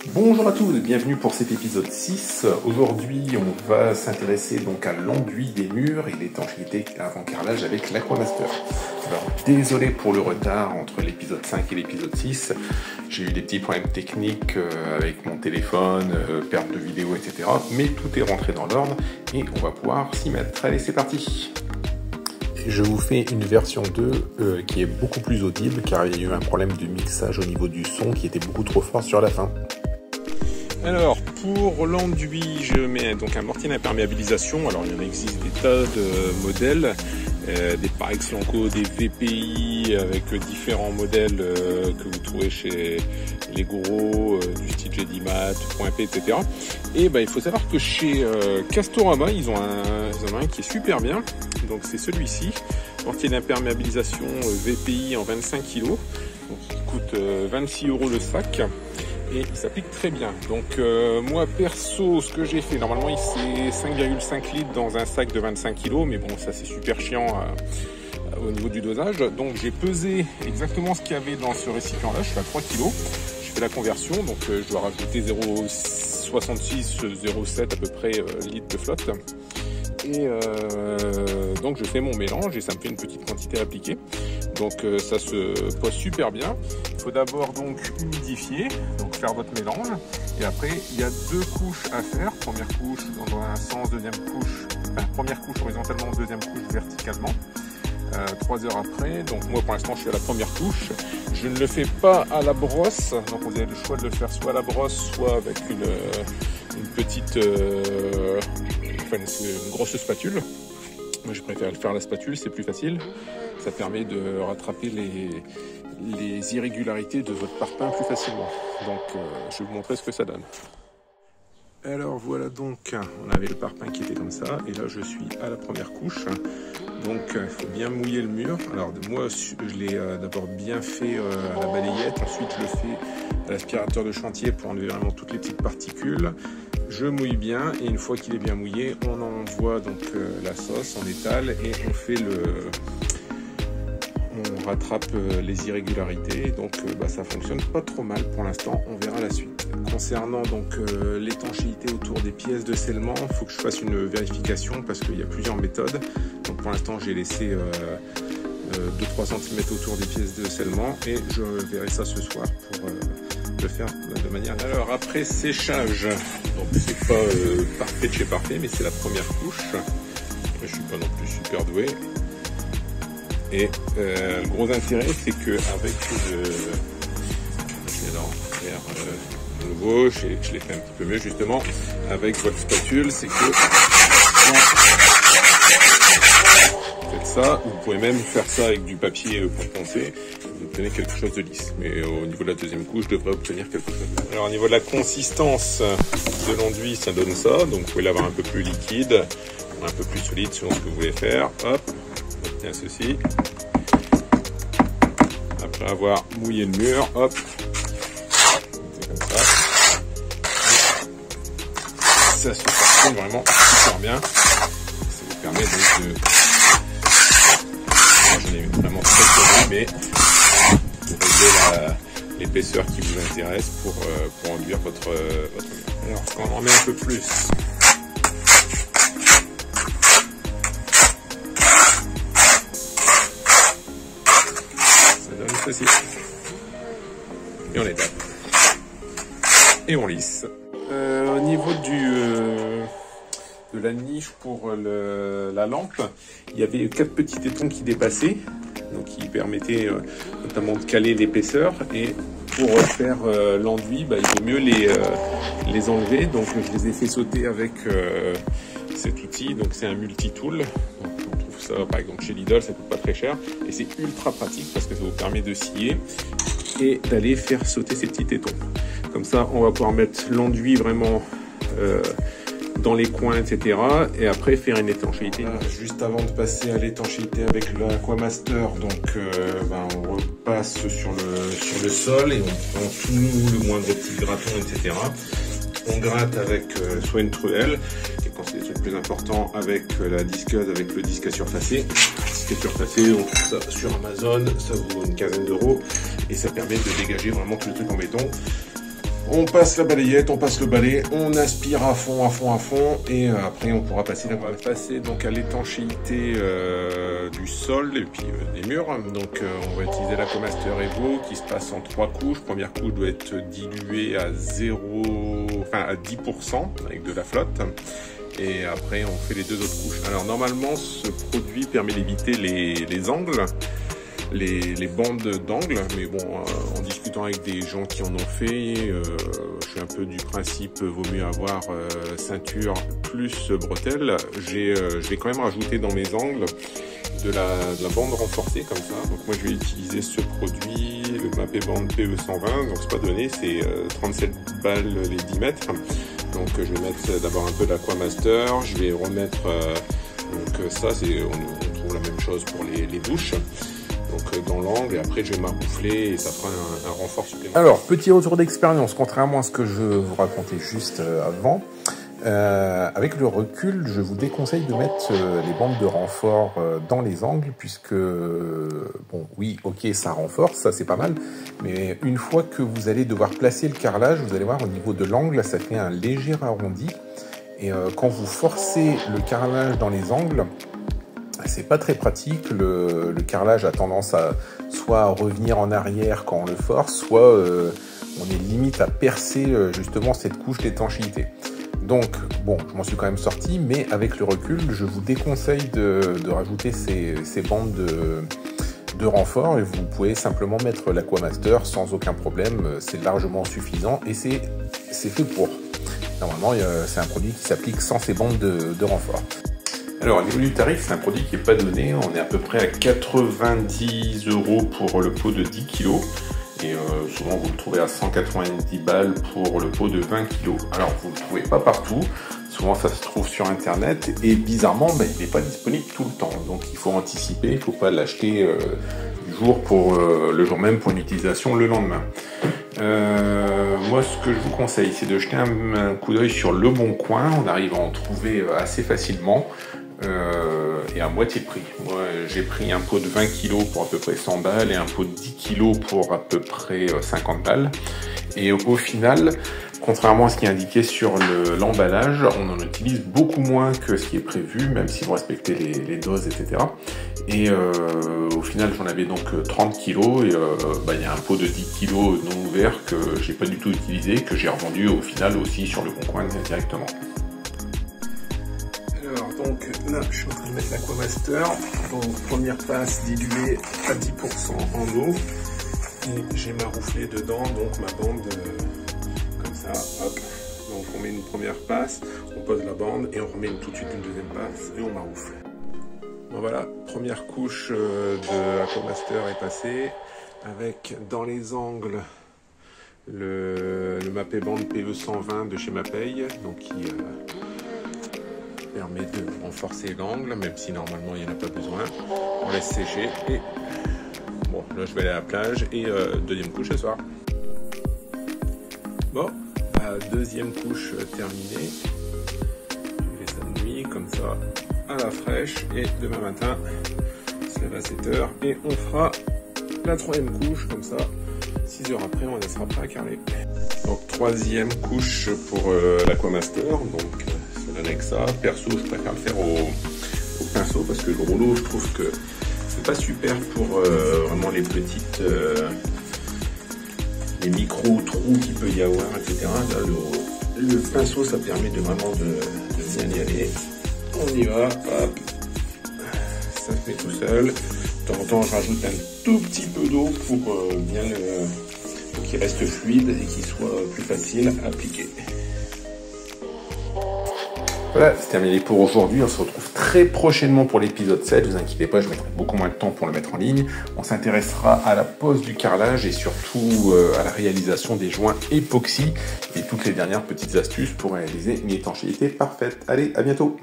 Bonjour à tous et bienvenue pour cet épisode 6. Aujourd'hui, on va s'intéresser donc à l'enduit des murs et l'étanchéité avant carrelage avec l'Aquamaster. Alors, désolé pour le retard entre l'épisode 5 et l'épisode 6. J'ai eu des petits problèmes techniques avec mon téléphone, perte de vidéo, etc. Mais tout est rentré dans l'ordre et on va pouvoir s'y mettre. Allez, c'est parti! Je vous fais une version 2 qui est beaucoup plus audible car il y a eu un problème de mixage au niveau du son qui était beaucoup trop fort sur la fin. Alors pour l'enduit, je mets donc un mortier d'imperméabilisation. Alors il y en existe des tas de modèles, des Parex Lanco, des VPI avec différents modèles que vous trouvez chez les gros du style Gedimat, Point P, etc. Et il faut savoir que chez Castorama, ils en ont un qui est super bien. Donc c'est celui-ci, mortier d'imperméabilisation VPI en 25 kg, donc il coûte 26 € le sac. Et il s'applique très bien. Donc moi perso, ce que j'ai fait, normalement c'est 5,5 litres dans un sac de 25 kg, mais bon ça c'est super chiant au niveau du dosage. Donc j'ai pesé exactement ce qu'il y avait dans ce récipient là, je suis à 3 kg. Je fais la conversion, donc je dois rajouter 0,66, 0,7 à peu près litres de flotte. Et donc je fais mon mélange et ça me fait une petite quantité à appliquer. Donc ça se pose super bien. Il faut d'abord donc humidifier, donc faire votre mélange. Et après il y a deux couches à faire. Première couche dans un sens, deuxième couche, première couche horizontalement, deuxième couche verticalement. 3 heures après, donc moi pour l'instant je suis à la première couche. Je ne le fais pas à la brosse, donc vous avez le choix de le faire soit à la brosse, soit avec une petite, une grosse spatule. Moi je préfère le faire à la spatule, c'est plus facile. Ça permet de rattraper les irrégularités de votre parpaing plus facilement. Donc je vais vous montrer ce que ça donne. Alors voilà, donc on avait le parpaing qui était comme ça, et là je suis à la première couche. Donc il faut bien mouiller le mur. Alors moi je l'ai d'abord bien fait à la balayette, ensuite je le fais à l'aspirateur de chantier pour enlever vraiment toutes les petites particules. Je mouille bien et une fois qu'il est bien mouillé, on envoie donc la sauce, on étale et on rattrape les irrégularités. Donc ça fonctionne pas trop mal pour l'instant, on verra la suite. Concernant donc l'étanchéité autour des pièces de scellement, il faut que je fasse une vérification parce qu'il y a plusieurs méthodes. Donc pour l'instant j'ai laissé 2-3 cm autour des pièces de scellement et je verrai ça ce soir pour le faire de manière. Alors après séchage, donc c'est pas parfait de chez parfait, mais c'est la première couche. Je suis pas non plus super doué. Et le gros intérêt, c'est que avec je vais en faire de nouveau, je l'ai fait un petit peu mieux justement avec votre spatule, c'est que vous faites ça, vous pouvez même faire ça avec du papier pour poncer, vous obtenez quelque chose de lisse. Mais au niveau de la deuxième couche, je devrais obtenir quelque chose. Alors au niveau de la consistance de l'enduit, ça donne ça, donc vous pouvez l'avoir un peu plus liquide, un peu plus solide selon ce que vous voulez faire. Hop. Bien ceci. Après avoir mouillé le mur, hop, c'est comme ça. Ça se fait vraiment super bien. Ça vous permet donc de. J'en ai vraiment très peu, mais pour régler l'épaisseur qui vous intéresse pour enduire votre mur. Alors quand on en met un peu plus. Ceci. Et on étape. Et on lisse. Au niveau de la niche pour la lampe, il y avait 4 petits tétons qui dépassaient, donc qui permettaient notamment de caler l'épaisseur. Et pour faire l'enduit, il vaut mieux les enlever. Donc je les ai fait sauter avec cet outil. Donc c'est un multi-tool. Ça, par exemple chez Lidl, ça coûte pas très cher et c'est ultra pratique parce que ça vous permet de scier et d'aller faire sauter ces petits tétons. Comme ça, on va pouvoir mettre l'enduit vraiment dans les coins, etc. et après faire une étanchéité. Juste avant de passer à l'étanchéité avec l'Aquamaster, donc on repasse sur le sol et on prend tout le moindre petit graton, etc. On gratte avec soit une truelle, et quand c'est le plus important, avec la disqueuse, avec le disque à surfacer. Disque à surfacer, on trouve ça sur Amazon, ça vaut une quinzaine d'euros, et ça permet de dégager vraiment tout le truc en béton. On passe la balayette, on passe le balai, on aspire à fond, et après on pourra passer on va passer donc à l'étanchéité du sol et puis des murs. Donc on va utiliser l'Aquamaster Evo qui se passe en 3 couches. Première couche doit être diluée à 10% avec de la flotte. Et après on fait les 2 autres couches. Alors normalement ce produit permet d'éviter les angles, les bandes d'angle, mais bon, en discutant avec des gens qui en ont fait, je suis un peu du principe vaut mieux avoir ceinture plus bretelle. Je vais quand même rajouter dans mes angles de la bande renforcée comme ça. Donc moi je vais utiliser ce produit, le Mapei Band PE120, donc c'est pas donné, c'est 37 balles les 10 mètres. Donc je vais mettre d'abord un peu d'Aquamaster, je vais remettre, donc ça c'est, on trouve la même chose pour les douches. Donc dans l'angle, et après je vais m'arboufler et ça fera un renfort supplémentaire. Alors, petit retour d'expérience, contrairement à ce que je vous racontais juste avant, avec le recul, je vous déconseille de mettre les bandes de renfort dans les angles, puisque, bon, oui, ok, ça renforce, ça c'est pas mal, mais une fois que vous allez devoir placer le carrelage, vous allez voir au niveau de l'angle, ça fait un léger arrondi, et quand vous forcez le carrelage dans les angles, c'est pas très pratique. Le carrelage a tendance à soit à revenir en arrière quand on le force, soit on est limite à percer justement cette couche d'étanchéité. Donc bon, je m'en suis quand même sorti, mais avec le recul, je vous déconseille de rajouter ces bandes de renfort, et vous pouvez simplement mettre l'Aquamaster sans aucun problème, c'est largement suffisant et c'est fait pour. Normalement, c'est un produit qui s'applique sans ces bandes de renfort. Alors, au niveau du tarif, c'est un produit qui n'est pas donné. On est à peu près à 90 € pour le pot de 10 kg. Et souvent, vous le trouvez à 190 balles pour le pot de 20 kg. Alors, vous ne le trouvez pas partout. Souvent, ça se trouve sur Internet. Et bizarrement, il n'est pas disponible tout le temps. Donc, il faut anticiper. Il ne faut pas l'acheter du jour pour le jour même pour une utilisation le lendemain. Moi, ce que je vous conseille, c'est de jeter un coup d'œil sur Le Bon Coin. On arrive à en trouver assez facilement. Et à moitié de prix. Moi j'ai pris un pot de 20 kg pour à peu près 100 balles et un pot de 10 kg pour à peu près 50 balles. Et au final, contrairement à ce qui est indiqué sur l'emballage, on en utilise beaucoup moins que ce qui est prévu, même si vous respectez les doses, etc. Et au final, j'en avais donc 30 kg et il y a un pot de 10 kg non ouvert que j'ai pas du tout utilisé, que j'ai revendu au final aussi sur Le Bon Coin directement. Alors donc là, je suis en train de mettre l'Aquamaster. Donc première passe diluée à 10% en eau. Et j'ai ma rouflée dedans, donc ma bande comme ça, hop. Donc on met une première passe, on pose la bande et on remet tout de suite une deuxième passe et on maroufle. Bon voilà, première couche de Aquamaster est passée, avec dans les angles le Mapei Band PE120 de chez Mapei, donc qui permet de renforcer l'angle, même si normalement il n'y en a pas besoin. On laisse sécher et bon, là je vais aller à la plage et deuxième couche ce soir. Bon, deuxième couche terminée. Je laisse ça de nuit comme ça à la fraîche et demain matin on se lève à 7h et on fera la troisième couche comme ça. 6 heures après on laissera prêt à carreler. Donc troisième couche pour l'Aquamaster, donc avec ça. Perso, je préfère le faire au pinceau parce que le rouleau, je trouve que c'est pas super pour vraiment les petites, les micro trous qu'il peut y avoir, etc. Là, le pinceau, ça permet de vraiment de bien y aller. On y va, hop, ça se fait tout seul. De temps en temps, je rajoute un tout petit peu d'eau pour bien qu'il reste fluide et qu'il soit plus facile à appliquer. Voilà, c'est terminé pour aujourd'hui. On se retrouve très prochainement pour l'épisode 7. Ne vous inquiétez pas, je mettrai beaucoup moins de temps pour le mettre en ligne. On s'intéressera à la pose du carrelage et surtout à la réalisation des joints époxy et toutes les dernières petites astuces pour réaliser une étanchéité parfaite. Allez, à bientôt!